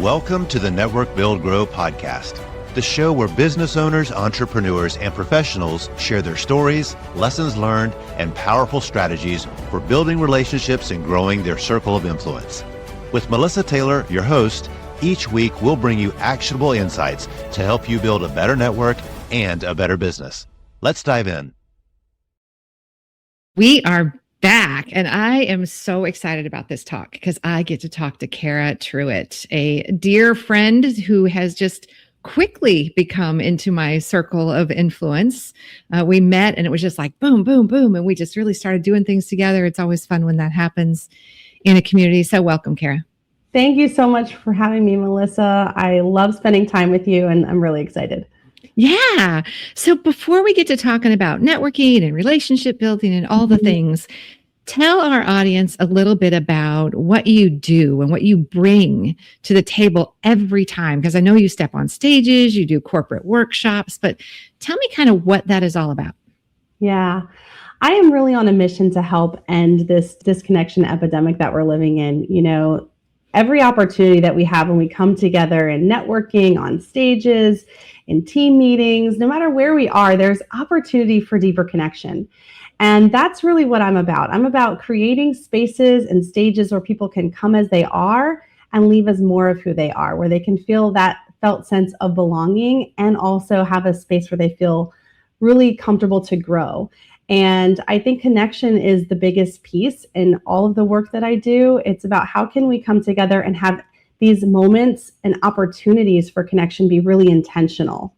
Welcome to the Network Build Grow podcast, the show where business owners, entrepreneurs, and professionals share their stories, lessons learned, and powerful strategies for building relationships and growing their circle of influence. With Melissa Taylor, your host, each week we'll bring you actionable insights to help you build a better network and a better business. Let's dive in. We are back, and I am so excited about this talk because I get to talk to Cara Truitt, a dear friend who has just quickly become into my circle of influence. We met and it was just like boom, boom, boom, and we just really started doing things together. It's always fun when that happens in a community. So welcome, Cara. Thank you so much for having me, Melissa. I love spending time with you, and I'm really excited. Yeah. So before we get to talking about networking and relationship building and all the things, tell our audience a little bit about what you do and what you bring to the table every time. Because I know you step on stages, you do corporate workshops, but tell me kind of what that is all about. Yeah. I am really on a mission to help end this disconnection epidemic that we're living in. You know, every opportunity that we have when we come together in networking, on stages, in team meetings, no matter where we are, there's opportunity for deeper connection. And that's really what I'm about. I'm about creating spaces and stages where people can come as they are and leave as more of who they are, where they can feel that felt sense of belonging and also have a space where they feel really comfortable to grow. And I think connection is the biggest piece in all of the work that I do. It's about how can we come together and have these moments and opportunities for connection be really intentional.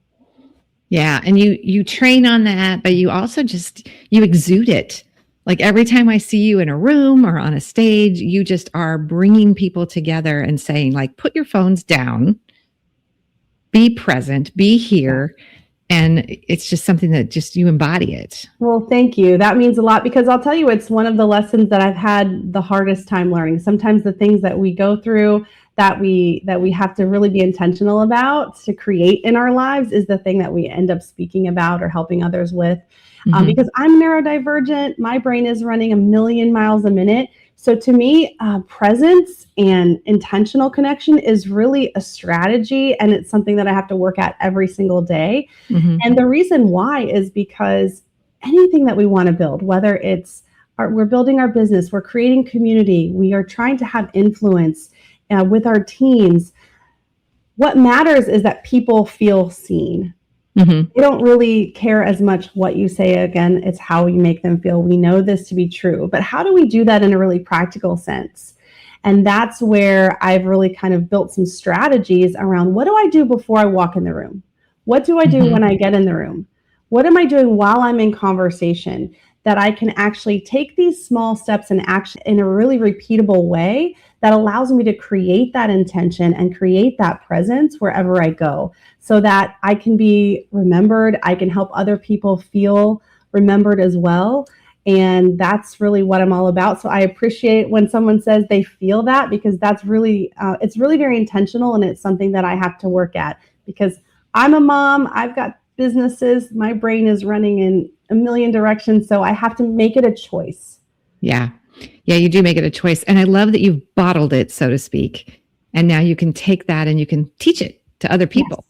Yeah. And you train on that, but you also you exude it. Like every time I see you in a room or on a stage, you just are bringing people together and saying like, put your phones down, be present, be here. And it's just something that just you embody it. Well, thank you. That means a lot because I'll tell you, it's one of the lessons that I've had the hardest time learning. Sometimes the things that we go through that we have to really be intentional about to create in our lives is the thing that we end up speaking about or helping others with. Because I'm neurodivergent, my brain is running 1,000,000 miles a minute. So to me, presence and intentional connection is really a strategy, and it's something that I have to work at every single day. And the reason why is because anything that we want to build, whether it's we're building our business, we're creating community, we are trying to have influence with our teams, what matters is that people feel seen. They don't really care as much what you say. Again, it's how you make them feel. We know this to be true, but how do we do that in a really practical sense? And that's where I've really kind of built some strategies around what do I do before I walk in the room? What do I do when I get in the room? What am I doing while I'm in conversation that I can actually take these small steps and action in a really repeatable way that allows me to create that intention and create that presence wherever I go so that I can be remembered. I can help other people feel remembered as well. And that's really what I'm all about. So I appreciate when someone says they feel that because that's really, it's really very intentional. And it's something that I have to work at because I'm a mom. I've got businesses. My brain is running in 1,000,000 directions. So I have to make it a choice. Yeah. Yeah, you do make it a choice. And I love that you've bottled it, so to speak. And now you can take that and you can teach it to other people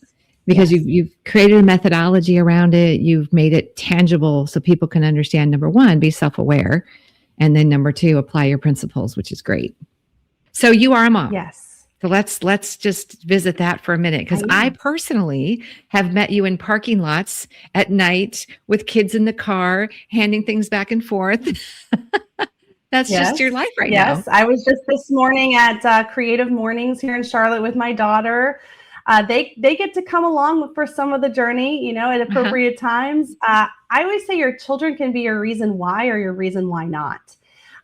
because you've created a methodology around it. You've made it tangible so people can understand, number one, be self-aware. And then number two, apply your principles, which is great. So you are a mom. Yes. So let's just visit that for a minute because I personally have met you in parking lots at night with kids in the car, handing things back and forth. That's just your life right now. Yes, I was just this morning at Creative Mornings here in Charlotte with my daughter. They get to come along for some of the journey, you know, at appropriate times. I always say your children can be your reason why or your reason why not.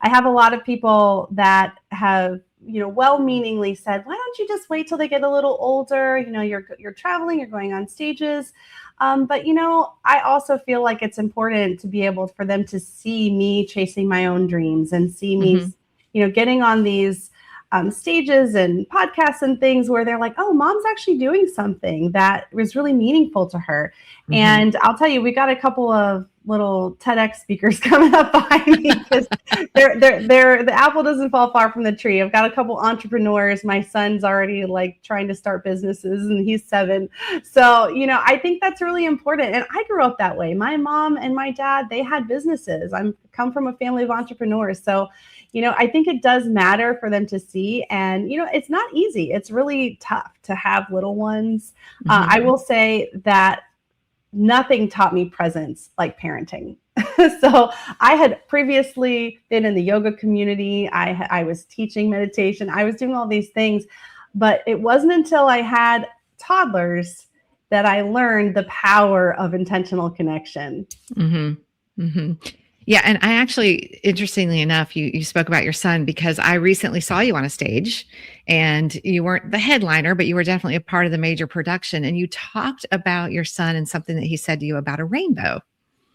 I have a lot of people that have, you know, well-meaningly said, why don't you just wait till they get a little older? You know, you're traveling, you're going on stages. But, you know, I also feel like it's important to be able for them to see me chasing my own dreams and see me, you know, getting on these stages and podcasts and things where they're like, oh, mom's actually doing something that was really meaningful to her. And I'll tell you, we got a couple of little TEDx speakers coming up behind me because the apple doesn't fall far from the tree. I've got a couple entrepreneurs. My son's already like trying to start businesses and he's 7. So, I think that's really important. And I grew up that way. My mom and my dad, they had businesses. I come from a family of entrepreneurs. So, I think it does matter for them to see. And, it's not easy. It's really tough to have little ones. I will say that nothing taught me presence like parenting. So I had previously been in the yoga community. I was teaching meditation. I was doing all these things, but it wasn't until I had toddlers that I learned the power of intentional connection. Mm-hmm. Mm-hmm. Yeah. And I actually, interestingly enough, you spoke about your son because I recently saw you on a stage and you weren't the headliner, but you were definitely a part of the major production. And you talked about your son and something that he said to you about a rainbow.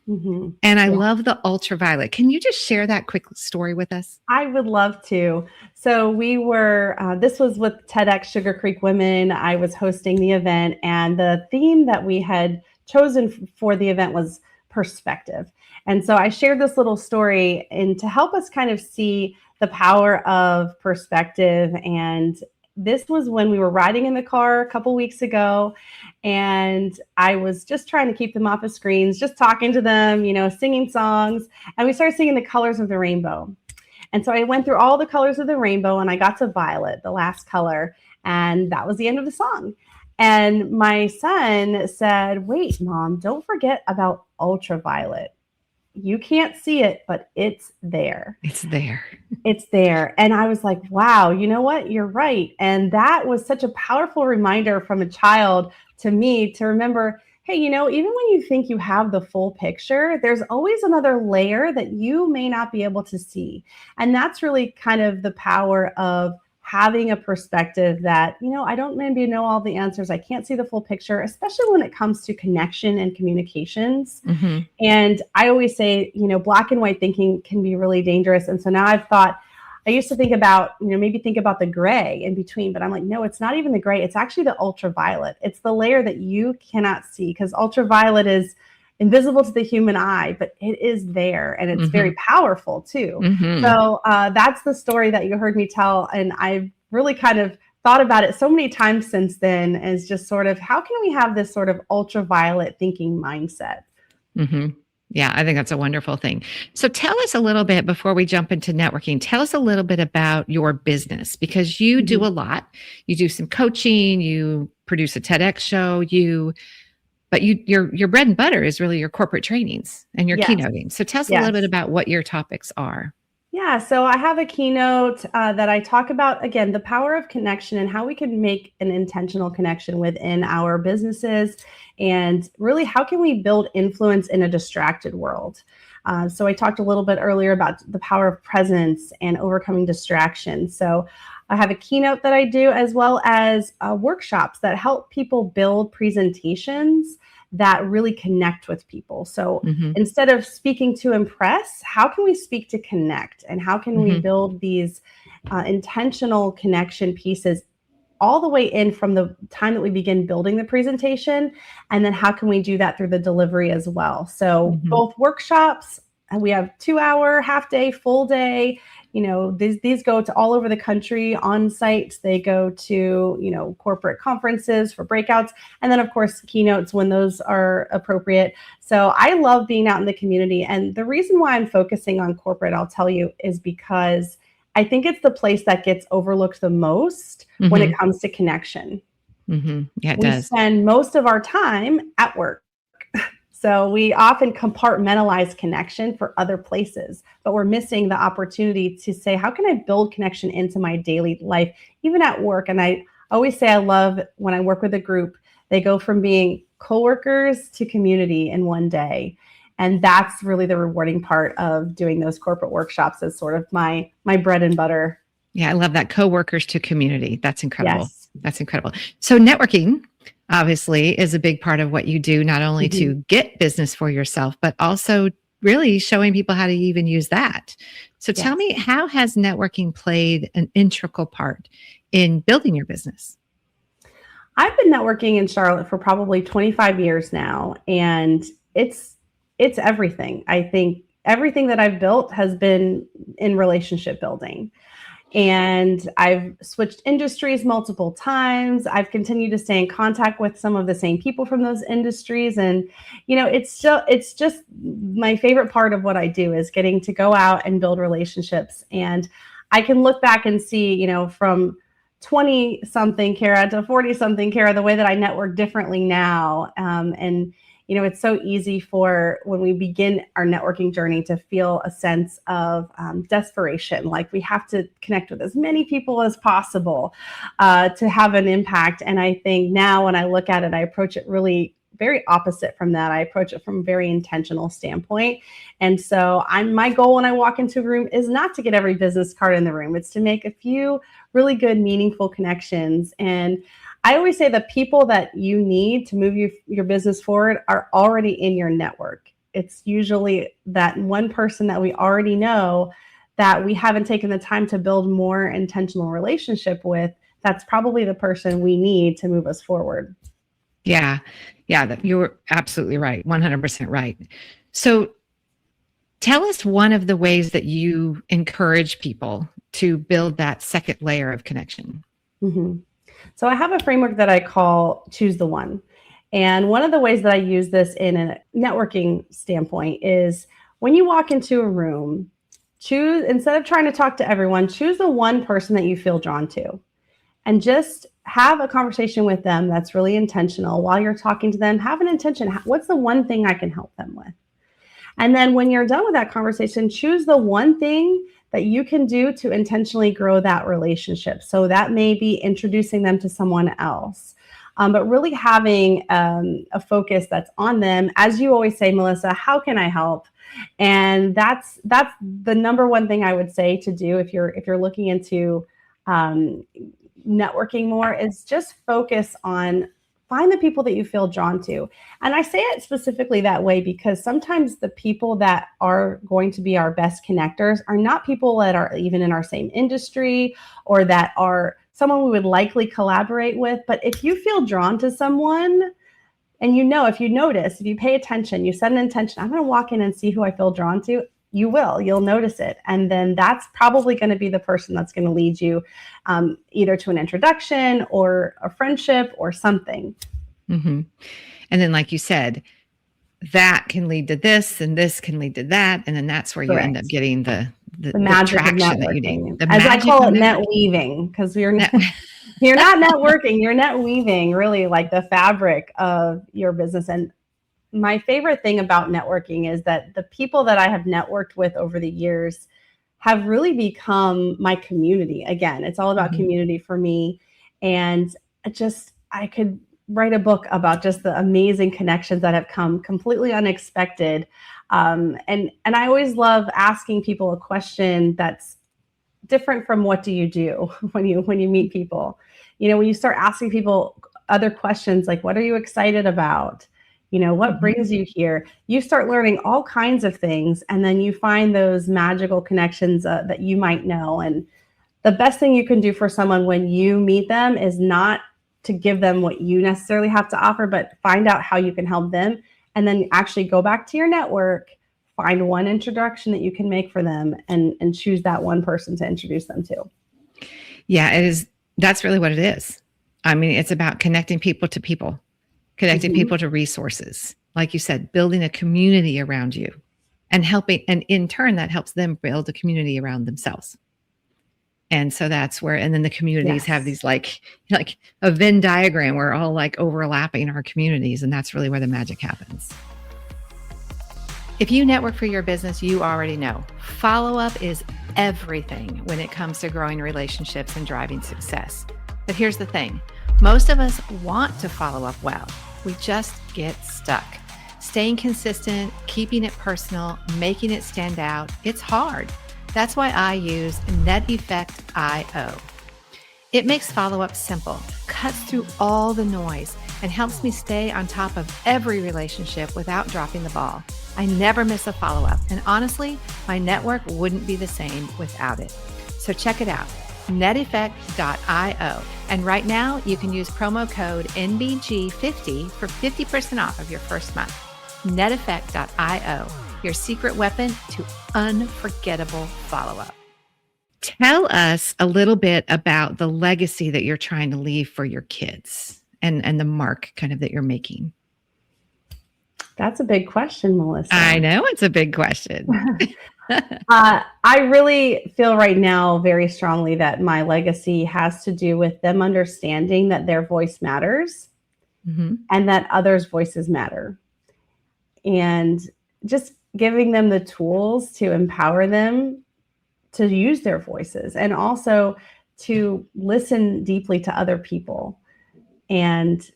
Mm-hmm. And I love the ultraviolet. Can you just share that quick story with us? I would love to. So we were, this was with TEDx Sugar Creek Women. I was hosting the event and the theme that we had chosen for the event was perspective. And so I shared this little story and to help us kind of see the power of perspective. And this was when we were riding in the car a couple weeks ago. And I was just trying to keep them off of screens, just talking to them, singing songs. And we started singing the colors of the rainbow. And so I went through all the colors of the rainbow and I got to violet, the last color. And that was the end of the song. And my son said, "Wait, Mom, don't forget about ultraviolet. You can't see it, but it's there. It's there. It's there." And I was like, wow, you know what? You're right. And that was such a powerful reminder from a child to me to remember, hey, even when you think you have the full picture, there's always another layer that you may not be able to see. And that's really kind of the power of having a perspective that, I don't maybe know all the answers. I can't see the full picture, especially when it comes to connection and communications. Mm-hmm. And I always say, black and white thinking can be really dangerous. And so now I used to think about, maybe think about the gray in between, but I'm like, no, it's not even the gray. It's actually the ultraviolet. It's the layer that you cannot see because ultraviolet is invisible to the human eye, but it is there and it's very powerful too. So that's the story that you heard me tell. And I've really kind of thought about it so many times since then as just sort of, how can we have this sort of ultraviolet thinking mindset? Yeah, I think that's a wonderful thing. So tell us a little bit before we jump into networking, tell us a little bit about your business because you do a lot. You do some coaching, you produce a TEDx show, but your bread and butter is really your corporate trainings and your keynoting. So tell us a little bit about what your topics are. Yeah, so I have a keynote that I talk about, again, the power of connection and how we can make an intentional connection within our businesses and really how can we build influence in a distracted world. So I talked a little bit earlier about the power of presence and overcoming distraction. So I have a keynote that I do as well as workshops that help people build presentations that really connect with people. So instead of speaking to impress, how can we speak to connect? And how can we build these intentional connection pieces all the way in from the time that we begin building the presentation? And then how can we do that through the delivery as well? So both workshops, and we have 2-hour, half day, full day. These go to all over the country on site. They go to, corporate conferences for breakouts. And then, of course, keynotes when those are appropriate. So I love being out in the community. And the reason why I'm focusing on corporate, I'll tell you, is because I think it's the place that gets overlooked the most when it comes to connection. Yeah, it we does. spend most of our time at work. So we often compartmentalize connection for other places, but we're missing the opportunity to say, how can I build connection into my daily life, even at work? And I always say I love when I work with a group, they go from being coworkers to community in one day. And that's really the rewarding part of doing those corporate workshops as sort of my bread and butter. Yeah, I love that. Coworkers to community. That's incredible. Yes. That's incredible. So networking obviously is a big part of what you do, not only to get business for yourself, but also really showing people how to even use that. So tell me, how has networking played an integral part in building your business? I've been networking in Charlotte for probably 25 years now, and it's it's everything. I think everything that I've built has been in relationship building. And I've switched industries multiple times. I've continued to stay in contact with some of the same people from those industries. And, it's just my favorite part of what I do is getting to go out and build relationships. And I can look back and see, from 20 something Cara to 40 something Cara, the way that I network differently now. And it's so easy for when we begin our networking journey to feel a sense of desperation, like we have to connect with as many people as possible to have an impact. And I think now when I look at it, I approach it really very opposite from that. I approach it from a very intentional standpoint. And so my goal when I walk into a room is not to get every business card in the room. It's to make a few really good, meaningful connections. And I always say the people that you need to move your business forward are already in your network. It's usually that one person that we already know that we haven't taken the time to build more intentional relationship with. That's probably the person we need to move us forward. Yeah. Yeah. You're absolutely right. 100% right. So tell us one of the ways that you encourage people to build that second layer of connection. Mm-hmm. So I have a framework that I call Choose the One. And one of the ways that I use this in a networking standpoint is when you walk into a room, instead of trying to talk to everyone, choose the one person that you feel drawn to and just have a conversation with them that's really intentional. While you're talking to them, have an intention. What's the one thing I can help them with? And then when you're done with that conversation, choose the one thing that you can do to intentionally grow that relationship. So that may be introducing them to someone else, but really having a focus that's on them. As you always say, Melissa, how can I help? And that's the number one thing I would say to do if you're looking into networking more, is just focus on find the people that you feel drawn to. And I say it specifically that way because sometimes the people that are going to be our best connectors are not people that are even in our same industry or that are someone we would likely collaborate with. But if you feel drawn to someone and if you notice, if you pay attention, you set an intention, I'm going to walk in and see who I feel drawn to, you'll notice it. And then that's probably going to be the person that's going to lead you either to an introduction or a friendship or something. Mm-hmm. And then, like you said, that can lead to this and this can lead to that. And then that's where you end up getting the magic of traction that you need. As I call it, net weaving, because you're not networking, you're net weaving really like the fabric of your business. And my favorite thing about networking is that the people that I have networked with over the years have really become my community. Again, it's all about community for me. And I could write a book about just the amazing connections that have come completely unexpected. And I always love asking people a question that's different from what do you do when you meet people. When you start asking people other questions like, what are you excited about? What brings you here? You start learning all kinds of things, and then you find those magical connections that you might know. And the best thing you can do for someone when you meet them is not to give them what you necessarily have to offer, but find out how you can help them, and then actually go back to your network, find one introduction that you can make for them, and choose that one person to introduce them to. Yeah, it is. That's really what it is. I mean, it's about connecting people to people. Connecting people to resources, like you said, building a community around you and helping. And in turn, that helps them build a community around themselves. And so that's where, and then the communities have these like a Venn diagram where all like overlapping our communities. And that's really where the magic happens. If you network for your business, you already know follow-up is everything when it comes to growing relationships and driving success. But here's the thing. Most of us want to follow up well. We just get stuck. Staying consistent, keeping it personal, making it stand out, it's hard. That's why I use NetEffect.io. It makes follow-up simple, cuts through all the noise, and helps me stay on top of every relationship without dropping the ball. I never miss a follow-up, and honestly, my network wouldn't be the same without it. So check it out. NetEffect.io. And right now you can use promo code NBG50 for 50% off of your first month. neteffect.io, your secret weapon to unforgettable follow-up. Tell us a little bit about the legacy that you're trying to leave for your kids and the mark kind of that you're making. That's a big question, Melissa. I know it's a big question. I really feel right now very strongly that my legacy has to do with them understanding that their voice matters and that others' voices matter. And just giving them the tools to empower them to use their voices and also to listen deeply to other people, and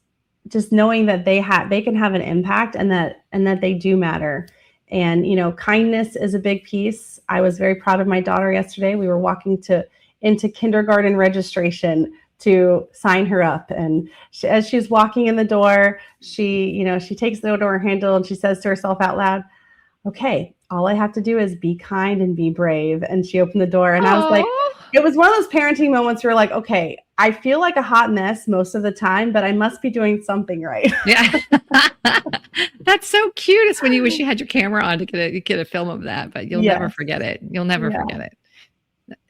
just knowing that they can have an impact and that they do matter. And, kindness is a big piece. I was very proud of my daughter yesterday. We were walking into kindergarten registration to sign her up. And as she's walking in the door, she takes the door handle and she says to herself out loud, okay, all I have to do is be kind and be brave. And she opened the door, and I was like, it was one of those parenting moments where like, okay, I feel like a hot mess most of the time, but I must be doing something right. Yeah. That's so cute. It's when you wish you had your camera on to get a film of that, but you'll never forget it. You'll never forget it.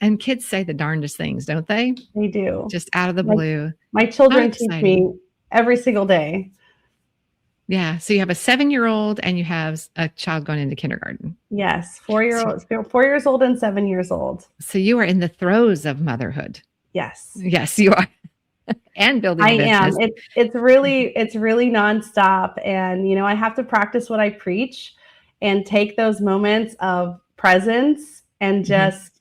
And kids say the darndest things, don't they? They do. Just out of the blue. My children teach me every single day. Yeah. So you have a 7-year-old and you have a child going into kindergarten. Yes. 4 years old and 7 years old. So you are in the throes of motherhood. Yes. Yes, you are. And building a business. I am. It's really nonstop. And, I have to practice what I preach and take those moments of presence and just,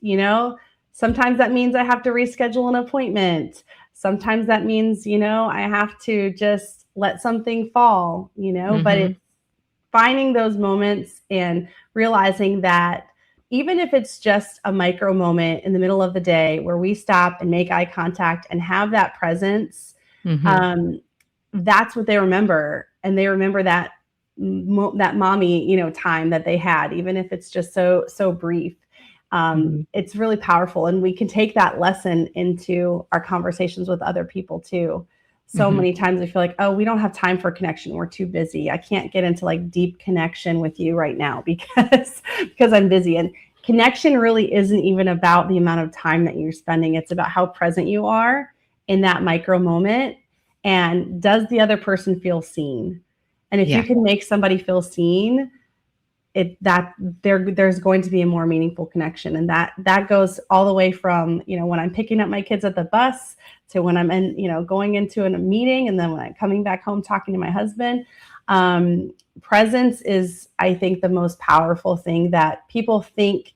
sometimes that means I have to reschedule an appointment. Sometimes that means, I have to just let something fall, but it's finding those moments and realizing that even if it's just a micro moment in the middle of the day where we stop and make eye contact and have that presence, that's what they remember. And they remember that mommy, time that they had, even if it's just so brief. It's really powerful. And we can take that lesson into our conversations with other people too. So many times I feel like, oh, we don't have time for connection. We're too busy. I can't get into like deep connection with you right now because I'm busy. And connection really isn't even about the amount of time that you're spending. It's about how present you are in that micro moment. And does the other person feel seen? And if you can make somebody feel seen, there's going to be a more meaningful connection. And that goes all the way from, when I'm picking up my kids at the bus to when I'm going into a meeting, and then when I'm coming back home talking to my husband. Presence is, I think, the most powerful thing that people think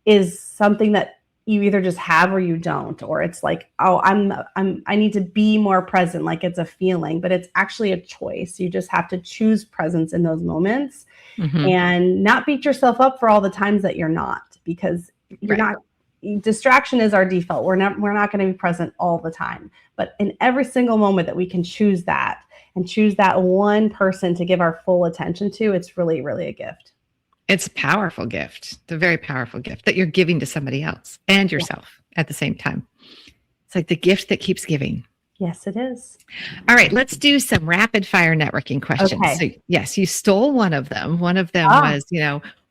is something that you either just have or you don't, or it's like, oh, I need to be more present, like it's a feeling, but it's actually a choice. You just have to choose presence in those moments and not beat yourself up for all the times that you're not, because you're not. Distraction is our default. We're not going to be present all the time, but in every single moment that we can choose that and choose that one person to give our full attention to, it's really, really a gift. It's a powerful gift. It's a very powerful gift that you're giving to somebody else and yourself at the same time. It's like the gift that keeps giving. Yes, it is. All right, let's do some rapid fire networking questions. Okay. So yes, you stole one of them. One of them was,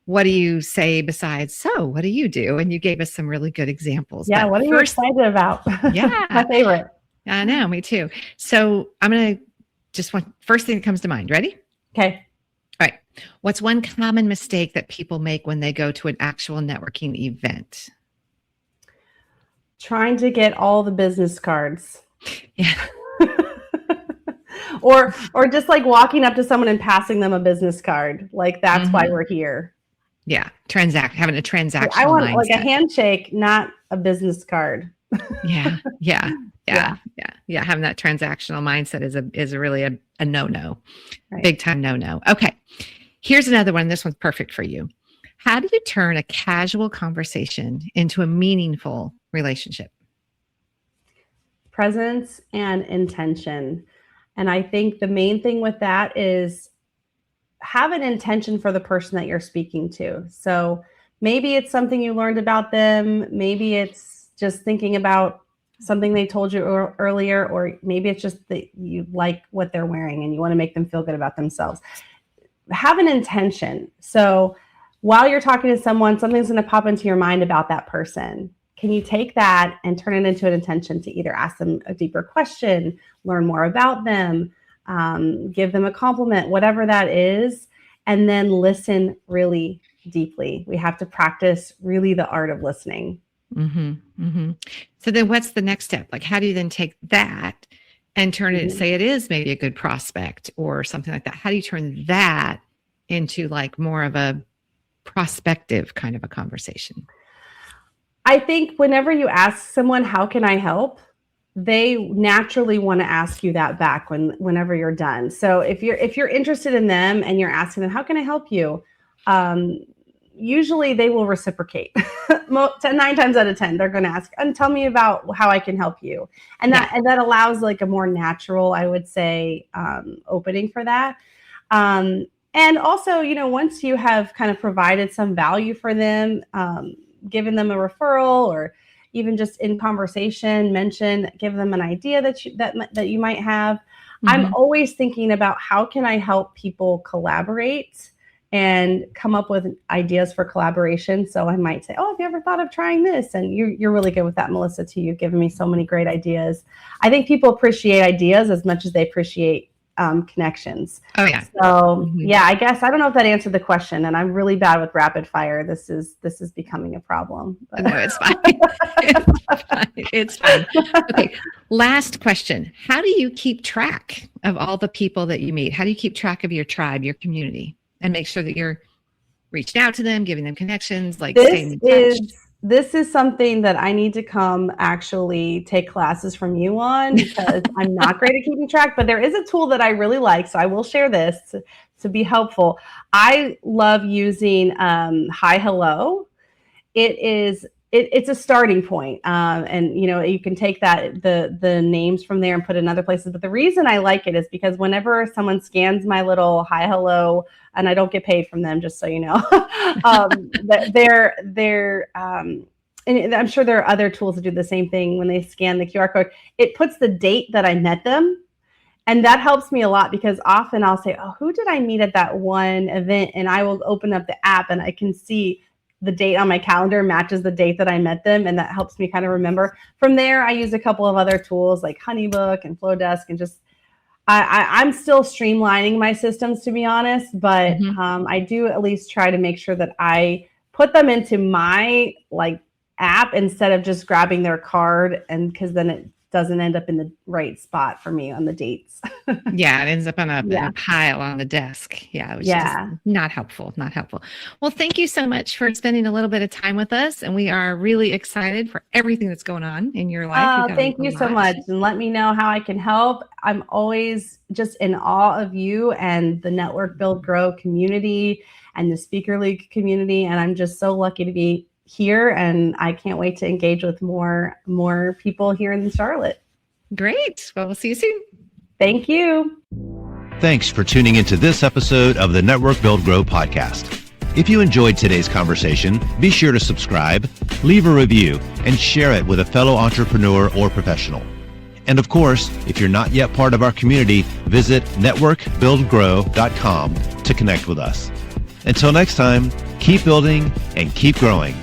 what do you say besides, so what do you do? And you gave us some really good examples. Yeah, what are you excited about? Yeah. My favorite. I know, me too. So I'm going to first thing that comes to mind. Ready? Okay. All right. What's one common mistake that people make when they go to an actual networking event? Trying to get all the business cards. Yeah. or just like walking up to someone and passing them a business card. Like that's why we're here. Yeah. Having a transactional I want mindset. like a handshake, not a business card. Yeah. Having that transactional mindset is really a no-no, right. Big time no-no. Okay. Here's another one. This one's perfect for you. How do you turn a casual conversation into a meaningful relationship? Presence and intention. And I think the main thing with that is have an intention for the person that you're speaking to. So maybe it's something you learned about them. Maybe it's just thinking about something they told you earlier, or maybe it's just that you like what they're wearing and you want to make them feel good about themselves. have an intention. So while you're talking to someone, something's going to pop into your mind about that person. Can you take that and turn it into an intention to either ask them a deeper question, learn more about them, give them a compliment, whatever that is, and then listen really deeply. We have to practice really the art of listening. Mm-hmm, mm-hmm. So then what's the next step? Like, how do you then take that and turn it and say it is maybe a good prospect or something like that? How do you turn that into like more of a prospective kind of a conversation? I think whenever you ask someone, how can I help? They naturally want to ask you that back whenever you're done. So if you're interested in them and you're asking them, how can I help you? Usually they will reciprocate. 9 times out of 10, they're going to ask, and tell me about how I can help you. And that allows like a more natural, I would say, opening for that. And also, once you have kind of provided some value for them, given them a referral or even just in conversation, give them an idea that you might have. Mm-hmm. I'm always thinking about how can I help people collaborate and come up with ideas for collaboration. So I might say, have you ever thought of trying this? And you're really good with that, Melissa, too. You've given me so many great ideas. I think people appreciate ideas as much as they appreciate connections. Oh yeah. So yeah, I guess I don't know if that answered the question, and I'm really bad with rapid fire. This is becoming a problem. But. No, it's fine. It's fine. Okay. Last question. How do you keep track of all the people that you meet? How do you keep track of your tribe, your community, and make sure that you're reaching out to them, giving them connections, staying in touch? This is something that I need to come actually take classes from you on, because I'm not great at keeping track, but there is a tool that I really like. So I will share this to be helpful. I love using Hi Hello. It's a starting point. And you can take the names from there and put in other places. But the reason I like it is because whenever someone scans my little Hi Hello, and I don't get paid from them, just so you know, and I'm sure there are other tools that do the same thing. When they scan the QR code, it puts the date that I met them. And that helps me a lot, because often I'll say, who did I meet at that one event? And I will open up the app and I can see the date on my calendar matches the date that I met them. And that helps me kind of remember. From there, I use a couple of other tools like Honeybook and Flowdesk, and just I'm still streamlining my systems, to be honest, but I do at least try to make sure that I put them into my app instead of just grabbing their card, and because then it doesn't end up in the right spot for me on the dates. Yeah, it ends up on a pile on the desk. Yeah, which is not helpful. Well, thank you so much for spending a little bit of time with us, and we are really excited for everything that's going on in your life. Thank you so much, and let me know how I can help. I'm always just in awe of you and the Network Build Grow community and the Speaker League community, and I'm just so lucky to be here, and I can't wait to engage with more people here in Charlotte. Great. Well, we'll see you soon. Thank you. Thanks for tuning into this episode of the Network Build Grow podcast. If you enjoyed today's conversation, be sure to subscribe, leave a review, and share it with a fellow entrepreneur or professional. And of course, if you're not yet part of our community, visit networkbuildgrow.com to connect with us. Until next time, keep building and keep growing.